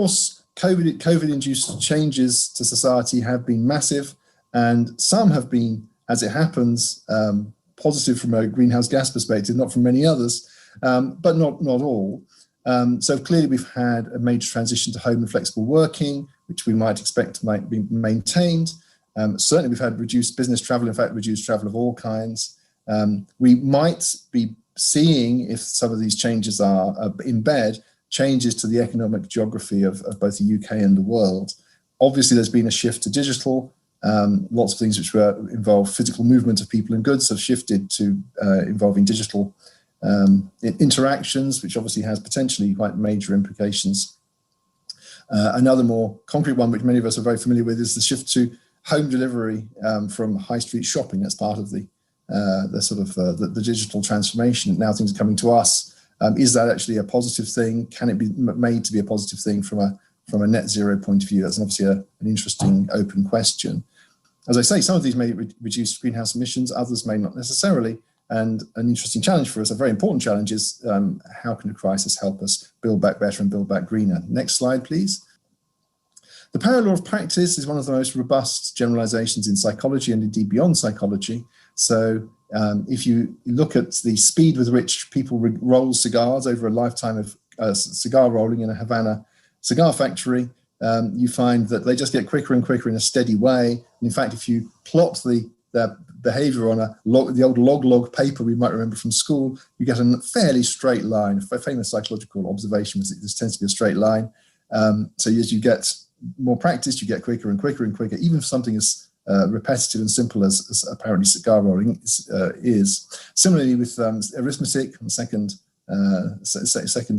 course, COVID-induced changes to society have been massive, and some have been, as it happens, positive from a greenhouse gas perspective, not from many others, but not all. So clearly we've had a major transition to home and flexible working, which we might expect might be maintained. Certainly we've had reduced business travel, in fact, reduced travel of all kinds. We might be seeing, if some of these changes are embed, changes to the economic geography of both the UK and the world. Obviously, there's been a shift to digital. Lots of things which involve physical movement of people and goods have shifted to involving digital interactions, which obviously has potentially quite major implications. Another more concrete one, which many of us are very familiar with, is the shift to home delivery from high street shopping. That's part of the digital transformation. Now things are coming to us. Is that actually a positive thing? Can it be made to be a positive thing from a net zero point of view? That's obviously an interesting open question. As I say, some of these may reduce greenhouse emissions, others may not necessarily. And an interesting challenge for us, a very important challenge, is how can a crisis help us build back better and build back greener? Next slide, please. The Paranor of Practice is one of the most robust generalizations in psychology and indeed beyond psychology. So if you look at the speed with which people roll cigars over a lifetime of cigar rolling in a Havana cigar factory, you find that they just get quicker and quicker in a steady way. And in fact, if you plot their behavior on the old log paper we might remember from school, you get a fairly straight line. A famous psychological observation was that this tends to be a straight line. So as you get more practice, you get quicker and quicker and quicker, even for something as repetitive and simple as apparently cigar rolling is. Similarly with arithmetic, second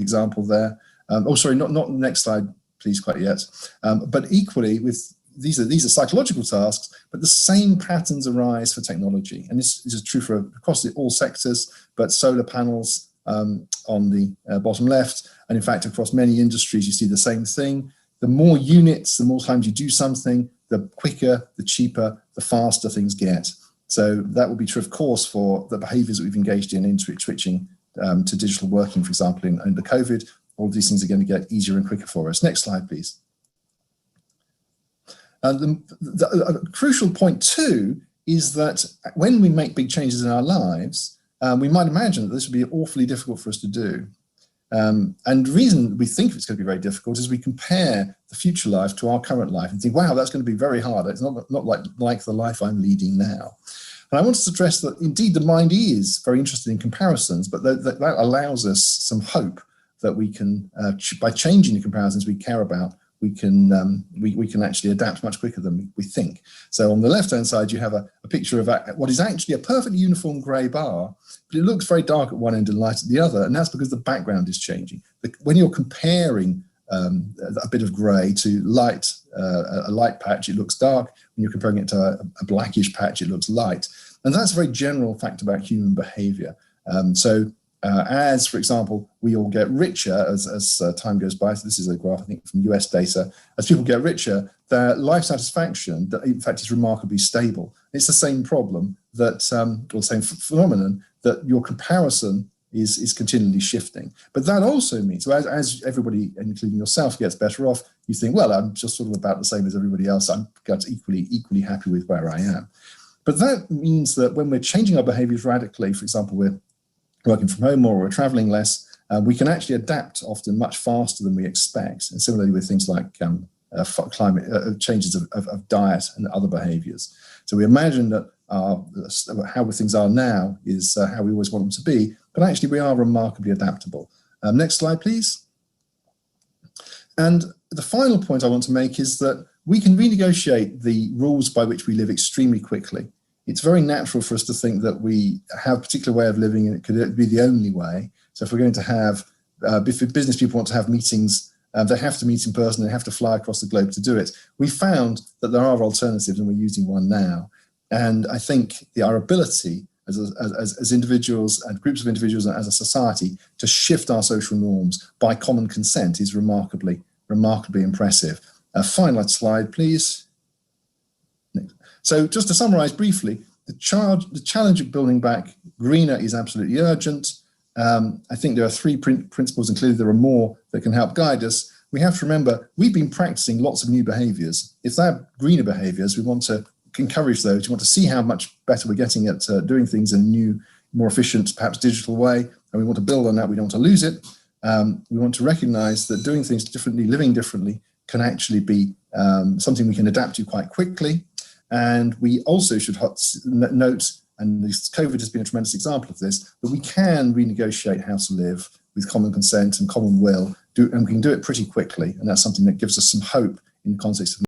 example there. Oh, sorry, not the next slide, please, quite yet. But equally, with these are psychological tasks, but the same patterns arise for technology, and this is true for across all sectors. But solar panels on the bottom left, and in fact across many industries, you see the same thing. The more units, the more times you do something, the quicker, the cheaper, the faster things get. So that will be true, of course, for the behaviours that we've engaged in switching to digital working, for example, in the COVID. All of these things are going to get easier and quicker for us. Next slide, please. The crucial point too is that when we make big changes in our lives, we might imagine that this would be awfully difficult for us to do. And the reason we think it's going to be very difficult is we compare the future life to our current life and think, wow, that's going to be very hard. It's not like the life I'm leading now. And I want to stress that indeed the mind is very interested in comparisons, but that allows us some hope that we can, by changing the comparisons we care about, we can actually adapt much quicker than we think. So on the left-hand side, you have a picture of what is actually a perfectly uniform grey bar, but it looks very dark at one end and light at the other, and that's because the background is changing. When you're comparing a bit of grey to a light patch, it looks dark. When you're comparing it to a blackish patch, it looks light. And that's a very general fact about human behaviour. As, for example, we all get richer as time goes by, so this is a graph, I think, from US data, as people get richer, their life satisfaction, in fact, is remarkably stable. It's the same problem that, or the same phenomenon, that your comparison is continually shifting. But that also means, so as everybody, including yourself, gets better off, you think, well, I'm just sort of about the same as everybody else. I'm equally happy with where I am. But that means that when we're changing our behaviours radically, for example, we're working from home more or we're traveling less, we can actually adapt often much faster than we expect. And similarly with things like climate changes of diet and other behaviours. So we imagine that how things are now is how we always want them to be, but actually we are remarkably adaptable. Next slide, please. And the final point I want to make is that we can renegotiate the rules by which we live extremely quickly. It's very natural for us to think that we have a particular way of living and it could be the only way. So if we're going to have, if business people want to have meetings, they have to meet in person, they have to fly across the globe to do it. We found that there are alternatives and we're using one now. And I think our ability as individuals and groups of individuals and as a society to shift our social norms by common consent is remarkably impressive. Final slide, please. So just to summarize briefly, the challenge of building back greener is absolutely urgent. I think there are three principles, and clearly there are more that can help guide us. we have to remember we've been practicing lots of new behaviours. If they're greener behaviours, we want to encourage those. We want to see how much better we're getting at doing things in a new, more efficient, perhaps digital way, and we want to build on that. We don't want to lose it. We want to recognise that doing things differently, living differently, can actually be something we can adapt to quite quickly. And we also should note, and this COVID has been a tremendous example of this, that we can renegotiate how to live with common consent and common will, and we can do it pretty quickly. And that's something that gives us some hope in the context of